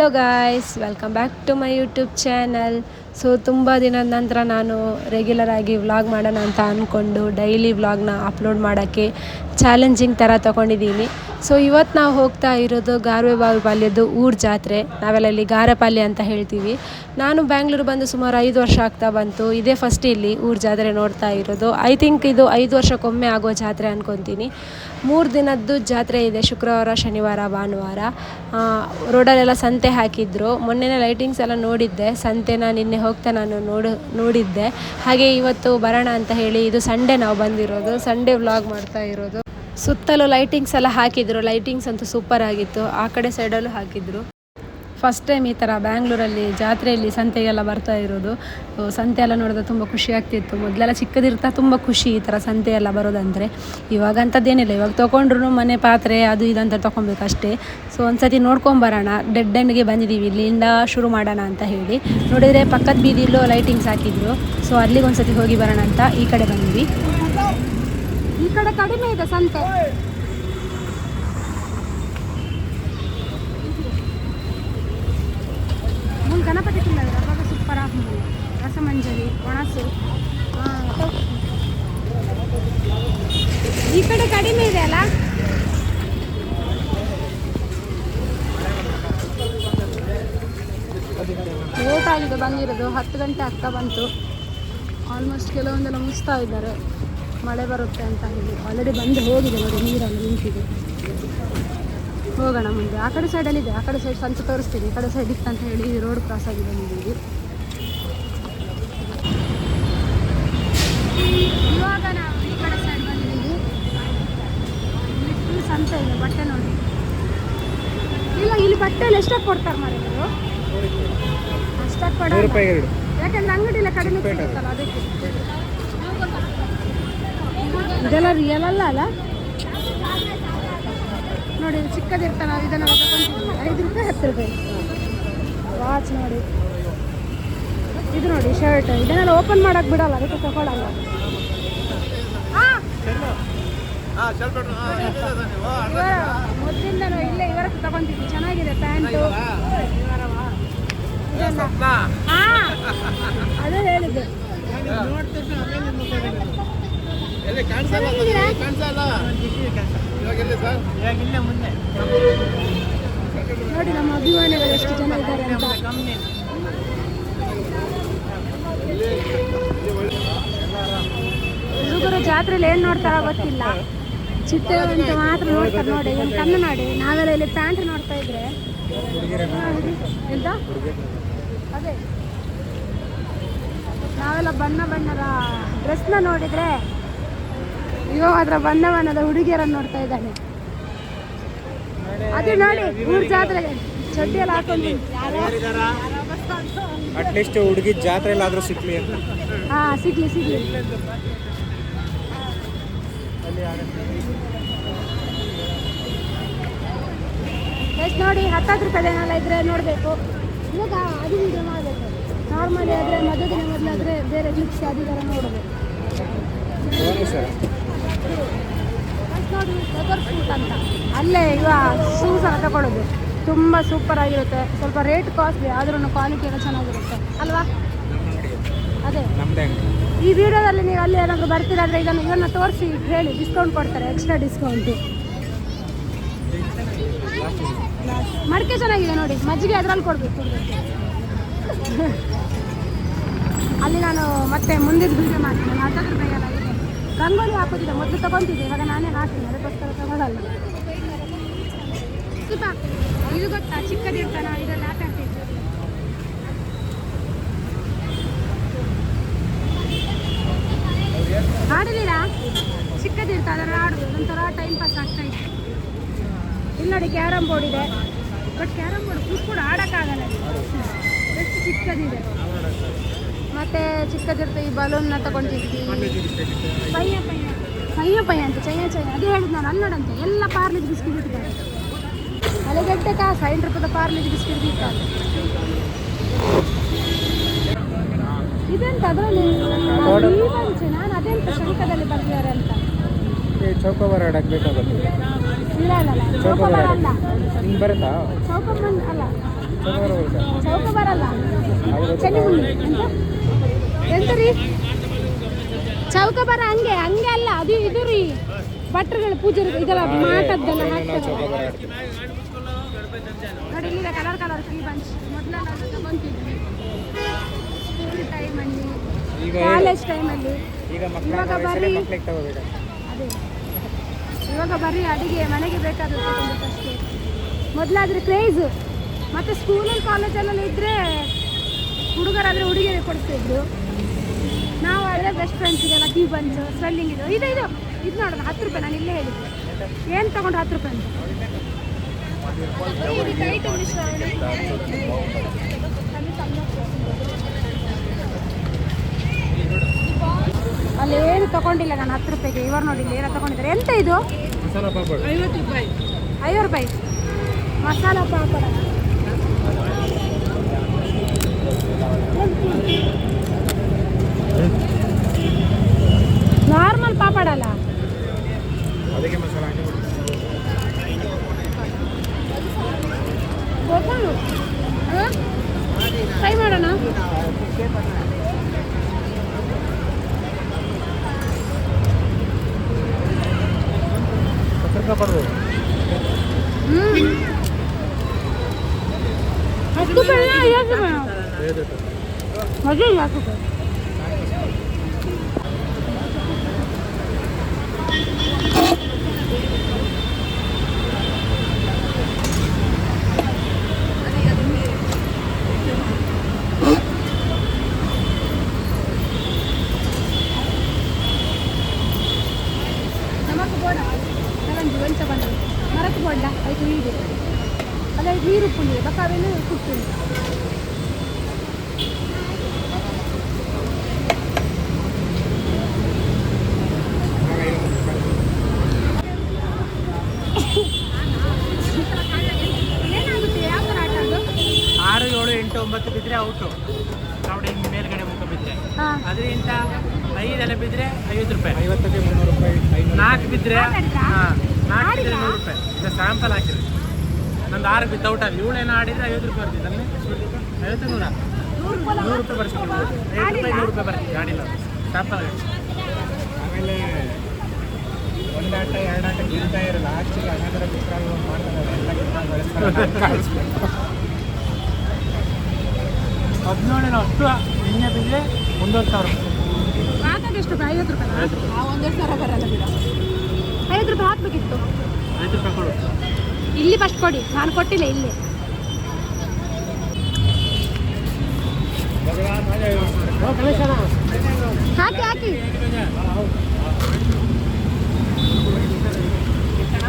Hello guys, welcome back to my YouTube channel. So ತುಂಬ ದಿನದ ನಂತರ ನಾನು ರೆಗ್ಯುಲರ್ ಆಗಿ ವ್ಲಾಗ್ ಮಾಡೋಣ ಅಂತ ಅಂದ್ಕೊಂಡು ಡೈಲಿ ವ್ಲಾಗ್ನ ಅಪ್ಲೋಡ್ ಮಾಡೋಕ್ಕೆ ಚಾಲೆಂಜಿಂಗ್ ಥರ ತೊಗೊಂಡಿದ್ದೀನಿ. ಸೊ ಇವತ್ತು ನಾವು ಹೋಗ್ತಾ ಇರೋದು ಗಾರ್ವೆಬಾವಿ ಪಾಳ್ಯದ್ದು ಊರ ಜಾತ್ರೆ. ನಾವೆಲ್ಲ ಇಲ್ಲಿ ಗಾರೆಪಾಳ್ಯ ಅಂತ ಹೇಳ್ತೀವಿ. ನಾನು ಬ್ಯಾಂಗ್ಳೂರು ಬಂದು ಸುಮಾರು 5 ವರ್ಷ ಆಗ್ತಾ ಬಂತು. ಇದೇ ಫಸ್ಟ್ ಇಲ್ಲಿ ಊರ ಜಾತ್ರೆ ನೋಡ್ತಾ ಇರೋದು. ಐ ಥಿಂಕ್ ಇದು 5 ವರ್ಷಕ್ಕೊಮ್ಮೆ ಆಗೋ ಜಾತ್ರೆ ಅಂದ್ಕೊತೀನಿ. 3 ದಿನದ್ದು ಜಾತ್ರೆ ಇದೆ, ಶುಕ್ರವಾರ, ಶನಿವಾರ, ಭಾನುವಾರ. ರೋಡಲ್ಲೆಲ್ಲ ಸಂತೆ ಹಾಕಿದ್ರು. ಮೊನ್ನೆ ಲೈಟಿಂಗ್ಸ್ ಎಲ್ಲ ನೋಡಿದ್ದೆ. ಸಂತೆನ ನಿನ್ನೆ ಹೋಗ್ತಾ ನಾನು ನೋಡಿದ್ದೆ. ಹಾಗೆ ಇವತ್ತು ಬರೋಣ ಅಂತ ಹೇಳಿ, ಇದು ಸಂಡೇ ನಾವು ಬಂದಿರೋದು, ಸಂಡೇ ವ್ಲಾಗ್ ಮಾಡ್ತಾ ಇರೋದು. ಸುತ್ತಲೂ ಲೈಟಿಂಗ್ಸ್ ಎಲ್ಲ ಹಾಕಿದ್ರು. ಲೈಟಿಂಗ್ಸ್ ಅಂತೂ ಸೂಪರ್ ಆಗಿತ್ತು. ಆ ಕಡೆ ಸೈಡಲ್ಲೂ ಹಾಕಿದ್ರು. ಫಸ್ಟ್ ಟೈಮ್ ಈ ಥರ ಬ್ಯಾಂಗ್ಳೂರಲ್ಲಿ ಜಾತ್ರೆಯಲ್ಲಿ ಸಂತೆಗೆಲ್ಲ ಬರ್ತಾ ಇರೋದು. ಸಂತೆ ಎಲ್ಲ ನೋಡಿದ್ರೆ ತುಂಬ ಖುಷಿ ಆಗ್ತಿತ್ತು. ಮೊದಲೆಲ್ಲ ಚಿಕ್ಕದಿರ್ತಾ ತುಂಬ ಖುಷಿ ಈ ಥರ ಸಂತೆ ಎಲ್ಲ ಬರೋದಂದರೆ. ಇವಾಗ ಅಂಥದ್ದೇನಿಲ್ಲ. ಇವಾಗ ತೊಗೊಂಡ್ರು ಮನೆ ಪಾತ್ರೆ ಅದು ಇದಂತ ತೊಗೊಬೇಕು ಅಷ್ಟೇ. ಸೊ ಒಂದ್ಸತಿ ನೋಡ್ಕೊಂಬರೋಣ. ಡೆಡ್ ಎಂಡ್ಗೆ ಬಂದಿದ್ದೀವಿ, ಇಲ್ಲಿಂದ ಶುರು ಮಾಡೋಣ ಅಂತ ಹೇಳಿ. ನೋಡಿದರೆ ಪಕ್ಕದ ಬೀದಿಲೂ ಲೈಟಿಂಗ್ಸ್ ಹಾಕಿದ್ರು. ಸೊ ಅಲ್ಲಿಗೆ ಒಂದ್ಸತಿ ಹೋಗಿ ಬರೋಣ ಅಂತ ಈ ಕಡೆ ಬಂದ್ವಿ. ಈ ಕಡೆ ಕಡಿಮೆ ಇದೆ ಸಂತೆ. ಗಣಪತಿ ತಿನ್ನೋದು ಅವಾಗ ಸೂಪರ್ ಆಗ್ಬೋದು. ರಸಮಂಜರಿ, ಒಣಸು. ಈ ಕಡೆ ಕಡಿಮೆ ಇದೆ ಅಲ್ಲ. ಲೇಟ್ ಆಗಿದೆ ಬಂದಿರೋದು. 10 ಗಂಟೆ ಆಗ್ತಾ ಬಂತು. ಆಲ್ಮೋಸ್ಟ್ ಕೆಲವೊಂದೆಲ್ಲ ಮುಗಿಸ್ತಾ ಇದ್ದಾರೆ, ಮಳೆ ಬರುತ್ತೆ ಅಂತ ಹೇಳಿ. ಆಲ್ರೆಡಿ ಬಂದು ಹೋಗಿದೆ ನೋಡಿ, ನೀರೆಲ್ಲ ನಿಂತಿದೆ. ಹೋಗೋಣ ಮುಂದೆ. ಆ ಕಡೆ ಸೈಡಲ್ಲಿದೆ, ಆ ಕಡೆ ಸೈಡ್ ಸಂತೆ ತೋರಿಸ್ತೀನಿ. ಈ ಕಡೆ ಸೈಡ್ ಇತ್ತು ಅಂತ ಹೇಳಿ ರೋಡ್ ಕ್ರಾಸ್ ಆಗಿ ಬಂದಿದ್ದೀವಿ. ಇವಾಗ ನಾವು ಈ ಕಡೆ ಸೈಡ್ ಬಂದಿದ್ದೀವಿ. ಇಲ್ಲಿ ಸಂತೆ ಇದೆ. ಬಟ್ಟೆ ನೋಡಿ. ಇಲ್ಲ, ಇಲ್ಲಿ ಬಟ್ಟೆಯಲ್ಲಿ ಎಷ್ಟಾಗಿ ಕೊಡ್ತಾರೆ ಮಾಡಿದ್ರು? ಅಷ್ಟಾಗಿ ಕೊಡೋದು, ಯಾಕೆಂದ್ರೆ ಅಂಗಡಿ ಎಲ್ಲ ಕಡಿಮೆ ಸಿಗುತ್ತಲ್ಲ ಅದಕ್ಕೆ. ಇದೆಲ್ಲ ರಿಯಲ್ ಅಲ್ಲ ನೋಡಿ. ಚಿಕ್ಕದಿರ್ತಾನೆ, ಇದನ್ನೆಲ್ಲ ತಗೊಂಡಿದ್ದೀವಿ. 5 ರೂಪಾಯಿ 10 ರೂಪಾಯಿ. ವಾಚ್ ನೋಡಿ, ಇದು ನೋಡಿ ಶರ್ಟ್. ಇದನ್ನೆಲ್ಲ ಓಪನ್ ಮಾಡಕ್ಕೆ ಬಿಡಲ್ಲ, ಅದಕ್ಕೆ ತಗೊಳ್ಳಲ್ಲ. ಮೊದಲಿಂದ ಇಲ್ಲೇ ಇವರಕ್ಕೆ ತಗೊಂಡಿದ್ವಿ. ಚೆನ್ನಾಗಿದೆ ಪ್ಯಾಂಟು. ಅದೇ ಹೇಳಿದ್ದೆ. ನೋಡಿ ನಮ್ಮ ಅಭಿಮಾನಿಗಳು ಎಷ್ಟು ಜನ ಇದ್ದಾರೆ ಅಂತ. ಹುಡುಗರು ಜಾತ್ರೆಯಲ್ಲಿ ಏನು ನೋಡ್ತಾರೋ ಗೊತ್ತಿಲ್ಲ. ಚಿಟ್ಟೆ ಅಂತ ಮಾತ್ರ ನೋಡ್ತಾರೆ ನೋಡಿ. ಇವನು ಕಣ್ಣು ನೋಡಿ. ನಾವೆಲ್ಲ ಇಲ್ಲಿ ಪ್ಯಾಂಟ್ ನೋಡ್ತಾ ಇದ್ರೆ ಎಂತ ಅದೇ ನಾವೆಲ್ಲ ಬಣ್ಣ ಬಣ್ಣದ ಡ್ರೆಸ್ನ ನೋಡಿದ್ರೆ ಅಯ್ಯೋ ಅದರ ಬಣ್ಣ ಬಣ್ಣದ ಹುಡುಗಿಯರನ್ನು ನೋಡ್ತಾ ಇದ್ದಾನೆ. ಅದು ನೋಡಿ ಊರ ಜಾತ್ರೆಗೆ ಚಡ್ಡಿ ಎಲ್ಲ ಹಾಕೊಂಡು ಅಟ್ಲೀಸ್ಟ್ ಹುಡುಗಿ ಜಾತ್ರೆ ಎಲ್ಲಾದ್ರೂ ಸಿಕ್ಲಿ ಅಂತ. ಸಿಗ್ಲಿ. ಎಷ್ಟು ನೋಡಿ 10 ರೂಪಾಯಿದೇನೆಲ್ಲ ಇದ್ರೆ ನೋಡಬೇಕು. ಇವಾಗ ಅದು ವಿಡಿಯೋ ಮಾಡಬೇಕು. ನಾರ್ಮಲಿ ಆದರೆ ಮದುವೆ ಮೊದಲಾದರೆ ಬೇರೆ ಕ್ಲಿಪ್ಸ್ ಅದರ ನೋಡಬೇಕು. ನೋಡಿ ಲೆದರ್ ಸೂಟ್ ಅಂತ ಅಲ್ಲೇ ಇವ ಶೂಸ್ ಎಲ್ಲ ತಗೊಳ್ಳೋದು. ತುಂಬ ಸೂಪರ್ ಆಗಿರುತ್ತೆ. ಸ್ವಲ್ಪ ರೇಟ್ ಕಾಸ್ಟ್ಲಿ ಆದ್ರೂ ಕ್ವಾಲಿಟಿ ಎಲ್ಲ ಚೆನ್ನಾಗಿರುತ್ತೆ ಅಲ್ವಾ? ಅದೇ ಈ ವಿಡಿಯೋದಲ್ಲಿ ನೀವು ಅಲ್ಲಿ ಏನಾದರೂ ಬರ್ತೀರಾದ್ರೆ ಇವನ್ನ ತೋರಿಸಿ ಹೇಳಿ, ಡಿಸ್ಕೌಂಟ್ ಕೊಡ್ತಾರೆ, ಎಕ್ಸ್ಟ್ರಾ ಡಿಸ್ಕೌಂಟು. ಮಡಿಕೆ ಚೆನ್ನಾಗಿದೆ ನೋಡಿ. ಮಜ್ಜಿಗೆ ಅದರಲ್ಲಿ ಕೊಡಬೇಕು. ಅಲ್ಲಿ ನಾನು ಮತ್ತೆ ಮುಂದಿನ ವಿಡಿಯೋ ಮಾಡ್ತೀನಿ. 10 ರೂಪಾಯಿಗೆಲ್ಲ ಇದೆ. ರಂಗೋಲಿ ಹಾಕೋದಿದೆ. ಮೊದಲು ತೊಗೊತಿದ್ದೆ, ಇವಾಗ ನಾನೇ ಹಾಕ್ತೀನಿ. ಅದಕ್ಕೋಸ್ಕರ ತಗೊಳ್ಳಲ್ಲ. ಇದು ಗೊತ್ತಾ, ಚಿಕ್ಕದಿರ್ತಾನ ಇದರಲ್ಲಿ ಆಟ ಆಡ್ತಿದ್ದೆ. ಆಡಲಿಲ್ಲ, ಚಿಕ್ಕದಿರ್ತಾ ಅದನ್ನು ಆಡೋದು. ಒಂಥರ ಟೈಮ್ ಪಾಸ್ ಆಗ್ತಾ ಇತ್ತು. ಇಲ್ಲಿ ನೋಡಿ ಕ್ಯಾರಮ್ ಬೋರ್ಡ್ ಇದೆ. ಬಟ್ ಕ್ಯಾರಮ್ ಬೋರ್ಡ್ ಕೂತ್ಕೊಂಡು ಆಡೋಕ್ಕಾಗಲ್ಲ, ಎಷ್ಟು ಚಿಕ್ಕದಿದೆ. ಮತ್ತೆ ಚಿಕ್ಕದಿರ್ತ ಈ ಬಲೂನ್ನ ತಗೊಂಡಿದ್ವಿ. ಪಯ್ಯ ಅಂತ ಚಯ್ಯ ಅದೇ ಹೇಳಿದ್ ನಾನು. ಅಲ್ಲಿ ನೋಡಂತೆ ಎಲ್ಲ ಪಾರ್ಲೇಜ್ ಬಿಸ್ಕಿಟ್ ಇಟ್ಟಿದ್ದಾರೆ. ಅಲೆಗಡ್ಡೆ ಕಾಸು 60 ರೂಪಾಯಿ ಪಾರ್ಲೇಜ್ ಬಿಸ್ಕಿಟ್ ಇರ್ತಾರೆ. ಇದೆಂತ ಅದರಲ್ಲಿ ನಾನು ಅದೆಂತ ಶಂಕದಲ್ಲಿ ಬರ್ತಾರೆ ಅಂತ. ಚೌಕೋಬಾರ ಆಡಕ್ಕೆ ಬೇಕಾಗುತ್ತೆ. ಇಲ್ಲ ಚೌಕೋಬಾರ ಅಲ್ಲ. ಹಿಂಗೆ ಬರುತ್ತಾ? ಚೌಕೋಬಾರ ಅಲ್ಲ, ಚೌಕವರ ಬರುತ್ತೆ. ಚೌಕ ಬರಲ್ಲ, ಚೆನ್ನಿಗುಂಡಿ ಎಂತ ರೀ ಚೌಕ ಬರ ಹಂಗೆ ಹಂಗೆ ಅಲ್ಲ, ಅದು ಇದು ರೀ ಭಟ್ರುಗಳು ಪೂಜೆ ಇದೆಲ್ಲ ಮಾಟದ್ದೆಲ್ಲ ನಾವು ಹಾಕ್ತಾರೆ ಚೌಕವರ ಆಡ್ತೀವಿ. ನೋಡಿ ಇಲ್ಲಿದೆ ಕಲರ್ ಕಲರ್ ಫ್ರೀ ಬಂಚ್. ಮೊದಲೆಲ್ಲ ತಗೊಂತಿದ್ವಿ ಸ್ಕೂಲ್ ಟೈಮಲ್ಲಿ, ಈಗ ಕಾಲೇಜ್ ಟೈಮಲ್ಲಿ. ಈಗ ಇವಾಗ ಬರೀ ಮಕ್ಳಿಗೆ ತಗೋಬೇಕು. ಅದೇ ಇವಾಗ ಬರೀ ಅಡಿಗೆ ಮನೆಗೆ ಬೇಕಾದದ್ದು ತಗೊಂಡಷ್ಟೇ. ಮೊದಲಾದ್ರೆ ಕ್ರೇಜು. ಮತ್ತು ಸ್ಕೂಲಲ್ಲಿ ಕಾಲೇಜಲ್ಲೆಲ್ಲ ಇದ್ದರೆ ಹುಡುಗರಾದರೆ ಹುಡುಗಿಯರಿಗೆ ಕೊಡಿಸ್ತಿದ್ರು. ನಾವು ಆದರೆ ಬೆಸ್ಟ್ ಫ್ರೆಂಡ್ಸಿಗೆಲ್ಲ ಟೀ ಬಂಚು ಸ್ವೆಲ್ಲಿಂಗ್ ಇದು ಇದು ಇದು ಇದು ನೋಡೋಣ 10 ರೂಪಾಯಿ. ನಾನು ಇಲ್ಲೇ ಹೇಳಿದ್ದೆ ಏನು ತೊಗೊಂಡು 10 ರೂಪಾಯಿ ಅಂತ. ಅಲ್ಲಿ ಏನು ತೊಗೊಂಡಿಲ್ಲ ನಾನು 10 ರೂಪಾಯಿಗೆ. ಇವರು ನೋಡಿ ಇಲ್ಲಿ ಏನೋ ತೊಗೊಂಡಿದ್ದಾರೆ. ಎಂತ ಇದು? ಮಸಾಲ ಪಾಪಡ್ 50 ರೂಪಾಯಿ. 50 ರೂಪಾಯಿ ಮಸಾಲ ಪಾಪಡ. ನಾರ್ಮಲ್ ಪಾಪಡ ಅಲ್ಲ, ಅದಕ್ಕೆ ಮಸಾಲ ಹಾಕಿ ಗೊತ್ತಲ್ಲ. ಟ್ರೈ ಮಾಡೋಣ. ಪಡ್ಬೋದು. 10 ರೂಪಾಯಿ 50 ರೂಪಾಯಿ ಮಜಾ 50 ರೂಪಾಯಿ. ನಮಕ್ ಬೋಡ ನಗಂಜಿ ಒಂಚ ಬಂದ ಮರಕ್ಕೆ ಬೋಡ ಐದು ಇದೆ ಅಲ್ಲ, ನೀರು ಪುಂಡಿ ಬಕಾವೇನು ಕುಟ್ಟಿ. ಏನಾಗುತ್ತೆ? ಯಾವ ಥರ ಆಟ ಅದು? 6, 7, 8, 9 ಬಿದ್ದರೆ ಔಟು. ಕಬಡ್ಡಿ ಮೇಲ್ಗಡೆ ಮುಖ ಬಿದ್ದರೆ ಹಾಂ, ಅದರಿಂದ 5 ಬಿದ್ದರೆ 50 ರೂಪಾಯಿ. 50ಕ್ಕೆ 300 ರೂಪಾಯಿ, 500 4 ಬಿದ್ದರೆ ಆಟಾಡಿದ್ರಾ? 4 ಬಿದ್ದರೆ 100 ರೂಪಾಯಿ. ಇದು ಸ್ಯಾಂಪಲ್ ಹಾಕಿರಿ. ನಂದು 6 ಬಿದ್ದು ಔಟ್ ಆಗಿ 7 ಏನೋ ಆಡಿದ್ರೆ 50 ರೂಪಾಯಿ ಬರ್ತಿದ್ದೆ. ಅಲ್ಲಿ 50 100 100 ರೂಪಾಯಿ ಬರ್ಸಿದ್ವಿ. 5 ರೂಪಾಯಿ 100 ರೂಪಾಯಿ ಬರ್ತಿದ್ದೆ ಆಡಿಲ್ಲ. ಸ್ಯಾಂಪಲ್ ಆಮೇಲೆ ಒಂದಾಟ 2 ಆಟ ಗೆಲ್ತಾ ಇರಲ್ಲ. ಲಾಸ್ಟಿಗೆ ಅನಾಥರ ಚಿತ್ರಾಗ ಮಾಡ್ತಾರೆ, ಎಲ್ಲ ಚಿತ್ರ ಬಳಸ್ತಾರೆ. 17 ಅಷ್ಟು ನಿನ್ನೆ ಬಿದ್ದರೆ 1,000 ರೂಪಾಯಿ. ಹಾಕೋದು ಎಷ್ಟು ರೂಪಾಯಿ? 50 ರೂಪಾಯಿ. 1,000 ಬರಲ್ಲ ಬಿಡ. 50 ರೂಪಾಯಿ ಹಾಕ್ಬೇಕಿತ್ತು. 5 ರೂಪಾಯಿ ಕೊಡು. ಇಲ್ಲಿ ಫಸ್ಟ್ ಕೊಡಿ, ನಾನು ಕೊಟ್ಟಿಲ್ಲ ಇಲ್ಲಿ. ಹಾಕಿ ಹಾಕಿ.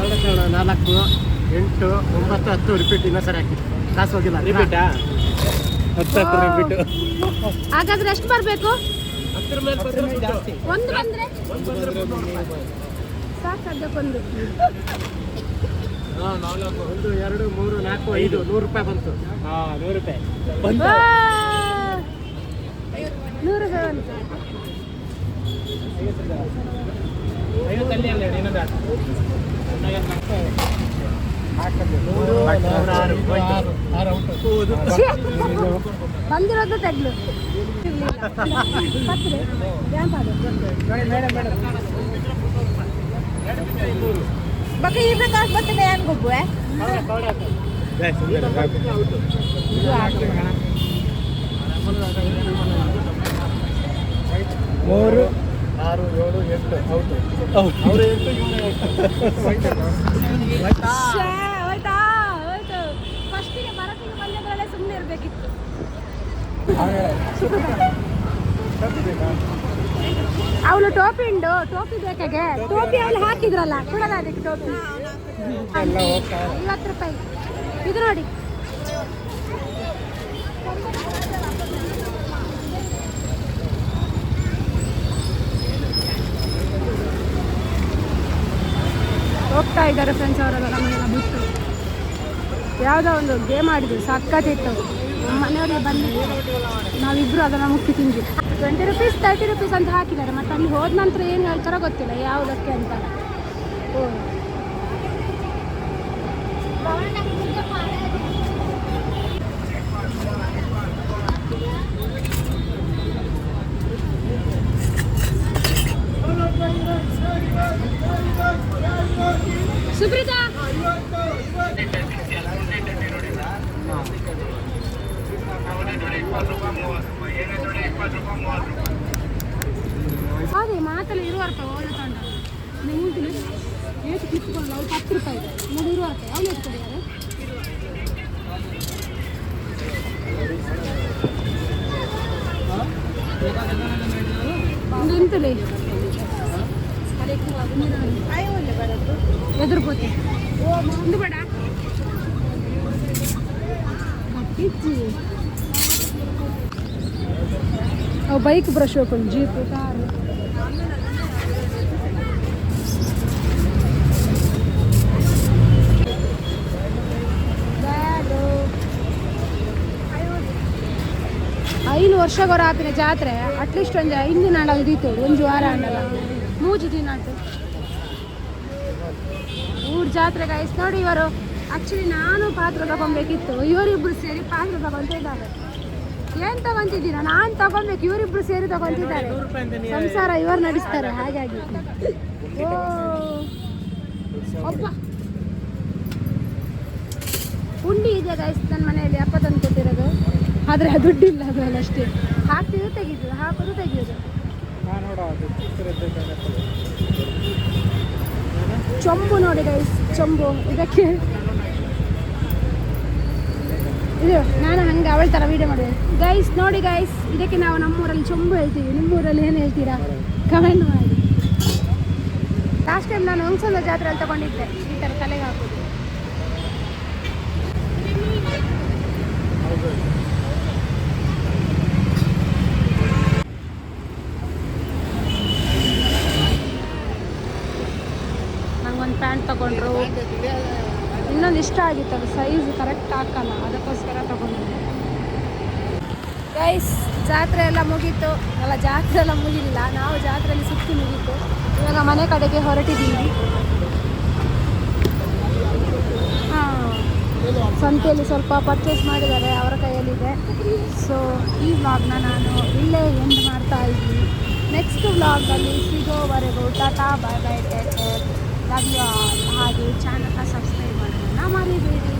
4, 8, 9, 10 ರಿಪೀಟ್. ಇನ್ನೂ ಸರಿ ಹಾಕಿ. ಕಾಸು ಹೋಗಿಲ್ಲ. ರಿಪೀಟಾ? 10 ರಿಪೀಟು. ಹಾಗಾದ್ರೆ ಎಷ್ಟು ಬರಬೇಕು? 10 ಮೇಲೆ ಜಾಸ್ತಿ. ಒಂದು ಬಂದರೆ ಸಾಕು. ಸದ್ಯಕ್ಕೊಂದು 4, 1, 2, 3, 4, 5 100 ರೂಪಾಯಿ ಬಂತು. 100 ರೂಪಾಯಿ ಬಂತು. 100 ರೂಪಾಯಿ ಬಂತು. 50 ಅಲ್ಲಿ ಅಲ್ಲ ಇನ್ನೊಂದು ಆಟ. ಬಂದಿರೋದು ತೆಗ್ಲು ಬಕ ಈ ಪ್ರಕಾರ ಬರ್ತದೆ ಅನ್ಕೊಬ್ಬು. 3, 6, 7, 8 ಔಟ್. ಅವರು 8 ಹೋಯ್ತಾ ಹೋಯ್ತು. ಫಸ್ಟಿಗೆ ಬರತ್ತಿಗೆ ಬಂದಿದ್ರಲ್ಲೇ ಸುಮ್ಮನೆ ಇರಬೇಕಿತ್ತು. ಅವಳು ಟೋಪಿ ಉಂಡು, ಟೋಪಿ ಬೇಕಾಗೆ ಟೋಪಿ ಅವಳು ಹಾಕಿದ್ರಲ್ಲ, ಕೊಡಲ್ಲ ಅದಕ್ಕೆ ಟೋಪಿ. 50 ರೂಪಾಯಿ. ಇದು ನೋಡಿ, ಹೋಗ್ತಾ ಇದ್ದಾರೆ ಫ್ರೆಂಡ್ಸ್ ಅವರೆಲ್ಲ ನಮ್ಮನ್ನೆಲ್ಲ ಬಿಟ್ಟು. ಯಾವುದೋ ಒಂದು ಗೇಮ್ ಆಡಿದ್ವಿ, ಸಕ್ಕತ್ತಿತ್ತು. ನಮ್ಮ ಮನೆಯವರಿಗೆ ಬಂದು ನಾವಿಬ್ಬರು ಅದನ್ನು ಮುಕ್ಕಿ ತಿಂದ್ವಿ. 20 ರೂಪೀಸ್ 30 ರೂಪೀಸ್ ಅಂತ ಹಾಕಿದ್ದಾರೆ. ಮತ್ತು ಅಲ್ಲಿ ಹೋದ ನಂತರ ಏನು ಹೇಳ್ತಾರೋ ಗೊತ್ತಿಲ್ಲ ಯಾವುದಕ್ಕೆ ಅಂತ. ಓ ಸುಪ್ರೀತಾ ಅದೇ ಮಾತಲ್ಲಿ 20 ರೂಪಾಯಿ ಒಳ್ಳೆ ತಂಡ ನಿಮ್ಗೆ ಎಷ್ಟು ಕ್ಲಿಪ್ಕೊಂಡು ಅವ್ರು 10 ರೂಪಾಯಿ ಇದೆ 3 ರೂಪಾಯಿ ಅವ್ನು ಎಷ್ಟು ಕೊಡಿಯಾರು ಎಂತಲೇ ಎದುರ್ಕೋತೆ ಒಂದು ಬೇಡ ಅವು ಬೈಕ್ ಬ್ರಷ್ ಹೋಗ್ಕೊಂಡು ಜೀಪು ಕಾರು ಐದು ವರ್ಷಗೊರ ಆಪಿನ ಜಾತ್ರೆ ಅಟ್ಲೀಸ್ಟ್ ಒಂದು ಇಂದಿನ ನಾಡ ಇದೀತು ಒಂದು ವಾರ ಅನ್ನಲ್ಲ ಮೂಜು ದಿನ ಆಯ್ತು ಊರ ಜಾತ್ರೆ ಗಾಯ್ಸ್ ನೋಡಿ ಇವರು ಆ್ಯಕ್ಚುಲಿ ನಾನು ಪಾತ್ರ ತಗೊಬೇಕಿತ್ತು ಇವರಿಬ್ರು ಸೇರಿ ಪಾತ್ರ ತಗೊತಿದ್ದಾರೆ ಏನು ತಗೊಂತಿದ್ದೀರಾ ನಾನು ತಗೊಬೇಕು ಇವರಿಬ್ರು ಸೇರಿ ತಗೊತಿದ್ದಾರೆ ಸಂಸಾರ ಇವರು ನಡೆಸ್ತಾರೆ ಹಾಗಾಗಿ ಓ ಒಬ್ಬ ಉಂಡಿ ಇದೆ ಗಾಯ್ಸ್ ನನ್ನ ಮನೆಯಲ್ಲಿ ಅಪ್ಪ ತಂದು ಕೊಟ್ಟಿರೋದು ಆದರೆ ದುಡ್ಡಿಲ್ಲ ಅದು ಅಷ್ಟೇ ಹಾಕ್ತಿದ್ದು ತೆಗಿಯೋದು ಹಾಕೋದು ತೆಗಿಯೋದು ಚೊಂಬು ನೋಡಿ ಗೈಸ್ ಚೊಂಬು ಇದಕ್ಕೆ ಇದು ನಾನು ಹಂಗೆ ಅವಳ ಥರ ವೀಡಿಯೋ ಮಾಡಿದೆ ಗೈಸ್ ನೋಡಿ ಗೈಸ್ ಇದಕ್ಕೆ ನಾವು ನಮ್ಮೂರಲ್ಲಿ ಚೊಂಬು ಹೇಳ್ತೀವಿ ನಿಮ್ಮೂರಲ್ಲಿ ಏನು ಹೇಳ್ತೀರಾ ಕಮೆಂಟ್ ಮಾಡಿ ಲಾಸ್ಟ್ ಟೈಮ್ ನಾನು ಹೊಂಗಸಂದ್ರ ಜಾತ್ರೆಯಲ್ಲಿ ತಗೊಂಡಿದ್ದೆ ಈ ಥರ ತಲೆಗೆ ಹಾಕೋದು ನಂಗೊಂದು ಪ್ಯಾಂಟ್ ತಗೊಂಡ್ರು ಇನ್ನೊಂದು ಇಷ್ಟ ಆಗಿತ್ತು ಅದು ಸೈಜ್ ಕರೆಕ್ಟ್ ಹಾಕಲ್ಲ ಅದಕ್ಕೋಸ್ಕರ ತಗೊಂಡಿದ್ದೆ ಗೈಸ್ ಜಾತ್ರೆ ಎಲ್ಲ ಮುಗೀತು ಅಲ್ಲ ಜಾತ್ರೆ ಎಲ್ಲ ಮುಗಿಲಿಲ್ಲ ನಾವು ಜಾತ್ರೆಯಲ್ಲಿ ಸುತ್ತಿ ಮುಗೀತು ಇವಾಗ ಮನೆ ಕಡೆಗೆ ಹೊರಟಿದ್ದೀವಿ ಸಂತೆಯಲ್ಲಿ ಸ್ವಲ್ಪ ಪರ್ಚೇಸ್ ಮಾಡಿದ್ದಾರೆ ಅವರ ಕೈಯಲ್ಲಿದೆ ಸೊ ಈ ವ್ಲಾಗ್ನ ನಾನು ಇಲ್ಲೇ ಎಂಡ್ ಮಾಡ್ತಾ ಇದ್ದೀನಿ ನೆಕ್ಸ್ಟ್ ವ್ಲಾಗ್ನಲ್ಲಿ ಸಿಗೋವರೆಗೂ tata bye bye take care love you all ಹಾಗೆ ಚಾನಲ್ನ ಸಬ್ಸ್ಕ್ರೈಬ್ ಮಾಡೋದನ್ನು ಮರಿಬೇಡಿ